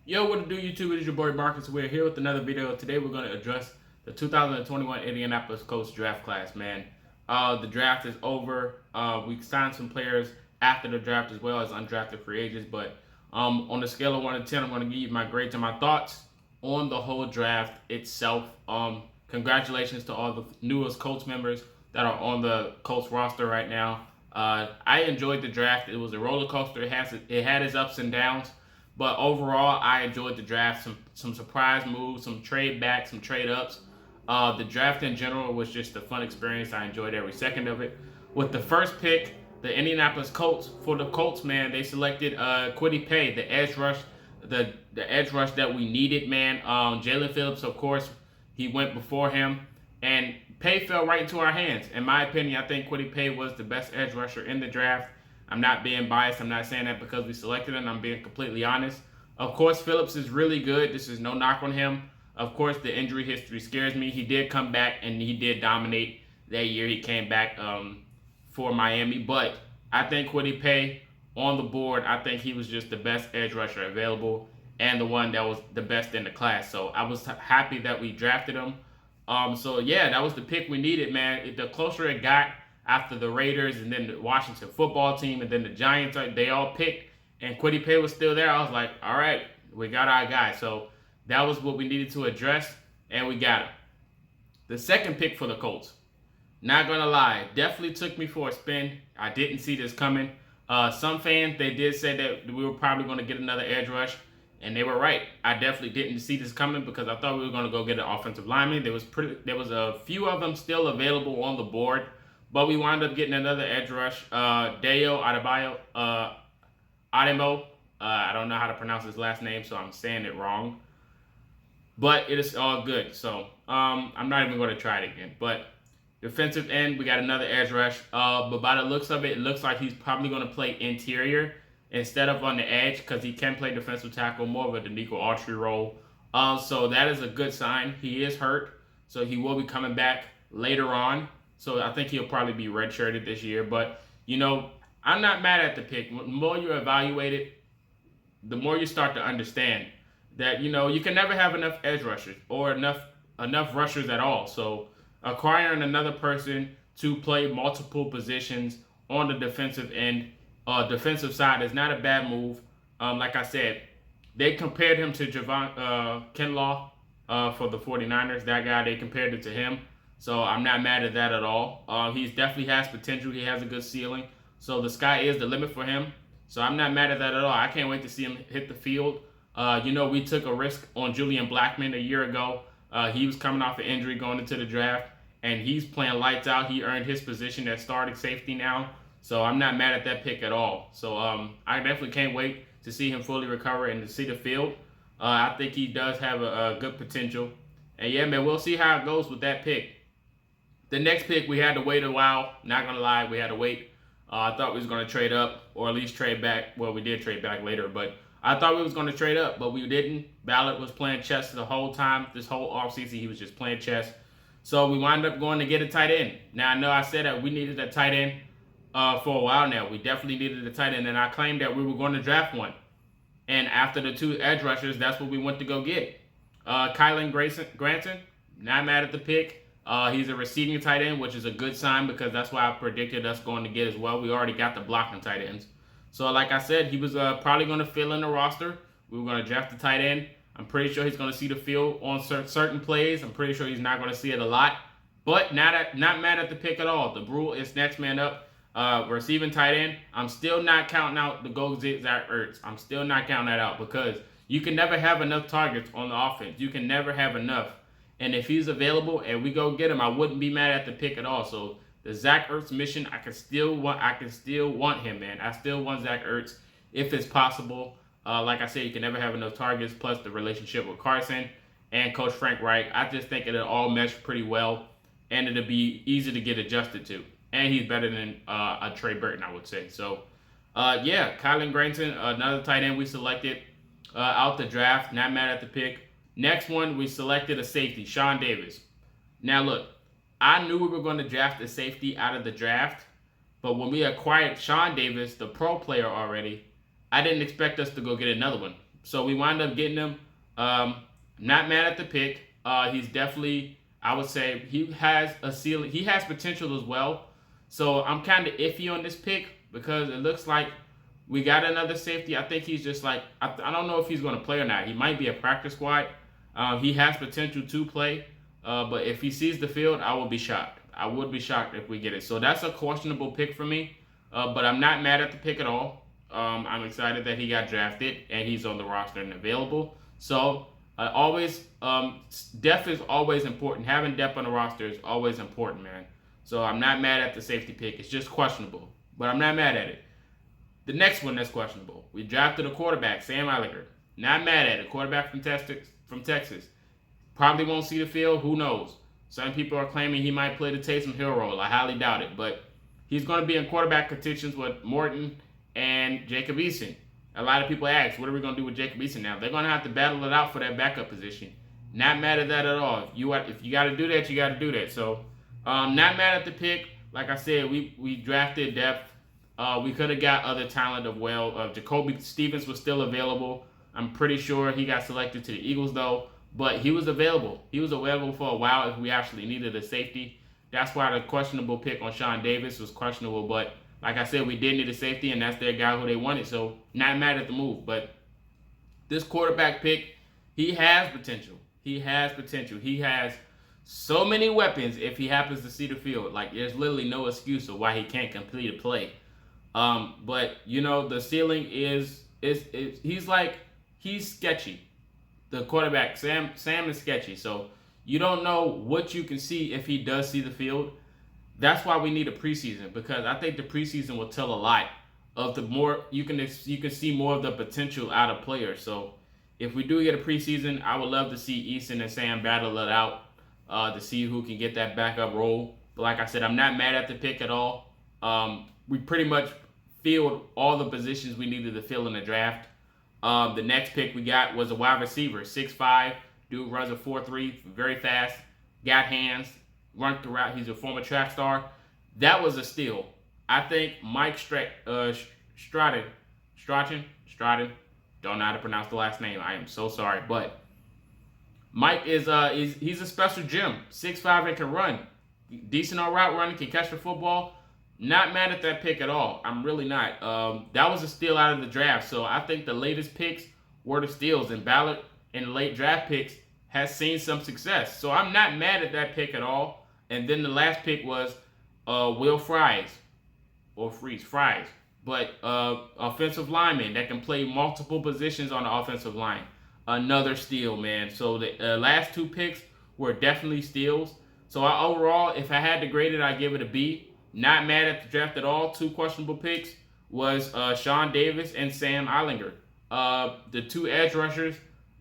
Yo, what to do, YouTube? It is your boy Marcus. We're here with another video. Today we're going to address the 2021 Indianapolis Colts draft class, man. The draft is over. We signed some players after the draft as well as undrafted free agents. But on the scale of 1 to 10, I'm going to give you my grades and my thoughts on the whole draft itself. Congratulations to all the newest Colts members that are on the Colts roster right now. I enjoyed the draft. It was a roller coaster. It had its ups and downs. But overall, I enjoyed the draft. Some surprise moves, some trade backs, some trade ups. The draft in general was just a fun experience. I enjoyed every second of it. With the first pick, the Indianapolis Colts, for the Colts, man, they selected Kwity Paye, the edge rush, the edge rush that we needed, man. Jaylen Phillips, of course, he went before him, and Paye fell right into our hands. In my opinion, I think Kwity Paye was the best edge rusher in the draft. I'm not being biased. I'm not saying that because we selected him. I'm being completely honest. Of course, Phillips is really good. This is no knock on him. Of course, the injury history scares me. He did come back, and he did dominate that year. He came back for Miami. But I think Kwity Paye on the board, I think he was just the best edge rusher available and the one that was the best in the class. So I was happy that we drafted him. So, yeah, that was the pick we needed, man. The closer it got, after the Raiders and then the Washington football team and then the Giants, they all picked, and Kwity Paye was still there. I was like, all right, we got our guy. So that was what we needed to address, and we got him. The second pick for the Colts, not going to lie, definitely took me for a spin. I didn't see this coming. Some fans, they did say that we were probably going to get another edge rush, and they were right. I definitely didn't see this coming because I thought we were going to go get an offensive lineman. There was a few of them still available on the board. But we wound up getting another edge rush, Dayo Ademo. I don't know how to pronounce his last name, so I'm saying it wrong. But it is all good. So I'm not even going to try it again. But defensive end, we got another edge rush. But by the looks of it, it looks like he's probably going to play interior instead of on the edge because he can play defensive tackle, more of a Danico Autry role. So that is a good sign. He is hurt, so he will be coming back later on. So I think he'll probably be redshirted this year. But, I'm not mad at the pick. The more you evaluate it, the more you start to understand that, you can never have enough edge rushers or enough rushers at all. So acquiring another person to play multiple positions on the defensive end, defensive side is not a bad move. Like I said, they compared him to Javon Kinlaw for the 49ers. That guy, they compared it to him. So I'm not mad at that at all. He definitely has potential. He has a good ceiling. So the sky is the limit for him. So I'm not mad at that at all. I can't wait to see him hit the field. We took a risk on Julian Blackmon a year ago. He was coming off an injury going into the draft, and he's playing lights out. He earned his position as starting safety now. So I'm not mad at that pick at all. So I definitely can't wait to see him fully recover and to see the field. I think he does have a good potential. And yeah, man, we'll see how it goes with that pick. The next pick, we had to wait a while. Not going to lie, we had to wait. I thought we was going to trade up or at least trade back. Well, we did trade back later, but I thought we was going to trade up, but we didn't. Ballard was playing chess the whole time. This whole offseason, he was just playing chess. So we wound up going to get a tight end. Now, I know I said that we needed a tight end for a while now. We definitely needed a tight end, and I claimed that we were going to draft one. And after the two edge rushers, that's what we went to go get. Kylan Granson, not mad at the pick. He's a receiving tight end, which is a good sign because that's what I predicted us going to get as well. We already got the blocking tight ends. So like I said, he was probably going to fill in the roster. We were going to draft the tight end. I'm pretty sure he's going to see the field on certain plays. I'm pretty sure he's not going to see it a lot. But not mad at the pick at all. The Brule is next man up. Receiving tight end. I'm still not counting out the go Zach Ertz. I'm still not counting that out because you can never have enough targets on the offense. You can never have enough. And if he's available and we go get him, I wouldn't be mad at the pick at all. So the Zach Ertz mission, I can still want him, man. I still want Zach Ertz if it's possible. Like I said, you can never have enough targets. Plus the relationship with Carson and Coach Frank Reich, I just think it'll all mesh pretty well, and it'll be easy to get adjusted to. And he's better than a Trey Burton, I would say. So Kylan Granson, another tight end we selected out the draft. Not mad at the pick. Next one, we selected a safety, Sean Davis. Now, look, I knew we were going to draft a safety out of the draft, but when we acquired Sean Davis, the pro player already, I didn't expect us to go get another one. So we wind up getting him. Not mad at the pick. He's definitely, I would say, he has a ceiling. He has potential as well. So I'm kind of iffy on this pick because it looks like we got another safety. I think he's just like, I don't know if he's going to play or not. He might be a practice squad. He has potential to play. But if he sees the field, I will be shocked. I would be shocked if we get it. So that's a questionable pick for me. But I'm not mad at the pick at all. I'm excited that he got drafted and he's on the roster and available. So depth is always important. Having depth on the roster is always important, man. So I'm not mad at the safety pick. It's just questionable, but I'm not mad at it. The next one that's questionable, we drafted a quarterback, Sam Eiliger. Not mad at it. Quarterback from Texas. Probably won't see the field. Who knows? Some people are claiming he might play the Taysom Hill role. I highly doubt it, but he's going to be in quarterback contentions with Morton and Jacob Eason. A lot of people ask, what are we going to do with Jacob Eason now? They're going to have to battle it out for that backup position. Not mad at that at all. If you got to do that, you got to do that. So, not mad at the pick. Like I said, we drafted depth. We could have got other talent as well. Jacoby Stevens was still available. I'm pretty sure he got selected to the Eagles, though. But he was available. He was available for a while if we actually needed a safety. That's why the questionable pick on Sean Davis was questionable. But like I said, we did need a safety, and that's their guy who they wanted. So not mad at the move. But this quarterback pick, he has potential. He has potential. He has so many weapons if he happens to see the field. Like, there's literally no excuse of why he can't complete a play. But, the ceiling is he's sketchy. The quarterback, Sam is sketchy. So you don't know what you can see if he does see the field. That's why we need a preseason, because I think the preseason will tell a lot of the more you can see more of the potential out of players. So if we do get a preseason, I would love to see Eason and Sam battle it out to see who can get that backup role. But like I said, I'm not mad at the pick at all. We pretty much filled all the positions we needed to fill in the draft. The next pick we got was a wide receiver, 6'5", dude runs a 4.3, very fast, got hands, run the route. He's a former track star. That was a steal. I think Mike Stratton, don't know how to pronounce the last name. I am so sorry, but Mike he's a special gem, 6'5" and can run, decent on route running, can catch the football. Not mad at that pick at all. I'm really not. That was a steal out of the draft. So I think the latest picks were the steals. And Ballard in the late draft picks has seen some success. So I'm not mad at that pick at all. And then the last pick was Will Fries. But offensive lineman that can play multiple positions on the offensive line. Another steal, man. So the last two picks were definitely steals. So overall, if I had to grade it, I'd give it a B. Not mad at the draft at all. Two questionable picks was Sean Davis and Sam Eiliger. The two edge rushers,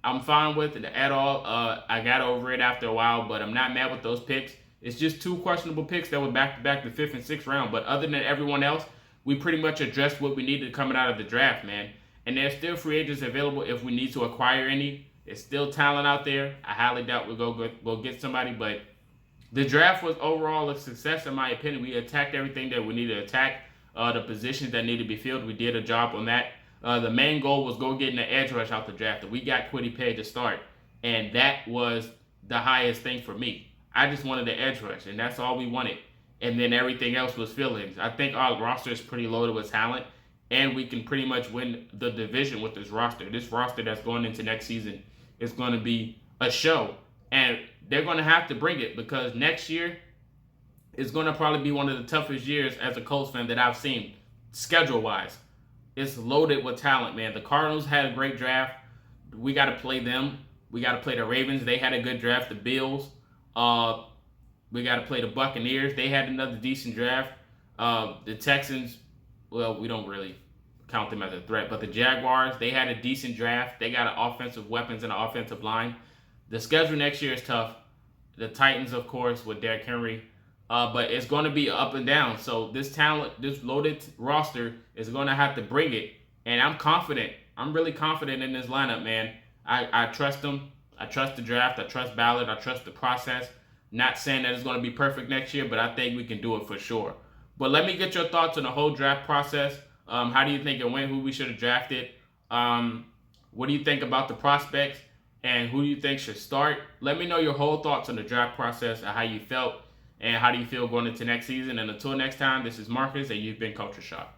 I'm fine with at all. I got over it after a while, but I'm not mad with those picks. It's just two questionable picks that were back-to-back the 5th and 6th round. But other than everyone else, we pretty much addressed what we needed coming out of the draft, man. And there's still free agents available if we need to acquire any. There's still talent out there. I highly doubt we'll get somebody, but the draft was overall a success, in my opinion. We attacked everything that we needed to attack. The positions that needed to be filled, we did a job on that. The main goal was go getting the edge rush out the draft. We got Kwity Paye to start, and that was the highest thing for me. I just wanted the edge rush, and that's all we wanted. And then everything else was fillings. I think our roster is pretty loaded with talent, and we can pretty much win the division with this roster. This roster that's going into next season is going to be a show. And they're going to have to bring it, because next year is going to probably be one of the toughest years as a Colts fan that I've seen, schedule-wise. It's loaded with talent, man. The Cardinals had a great draft. We got to play them. We got to play the Ravens. They had a good draft. The Bills. We got to play the Buccaneers. They had another decent draft. The Texans, well, we don't really count them as a threat, but the Jaguars, they had a decent draft. They got offensive weapons and an offensive line. The schedule next year is tough. The Titans, of course, with Derrick Henry. But it's going to be up and down. So this talent, this loaded roster is going to have to bring it. And I'm confident. I'm really confident in this lineup, man. I trust them. I trust the draft. I trust Ballard. I trust the process. Not saying that it's going to be perfect next year, but I think we can do it for sure. But let me get your thoughts on the whole draft process. How do you think it went? Who we should have drafted? What do you think about the prospects? And who do you think should start? Let me know your whole thoughts on the draft process and how you felt and how do you feel going into next season. And until next time, this is Marcus, and you've been Culture Shock.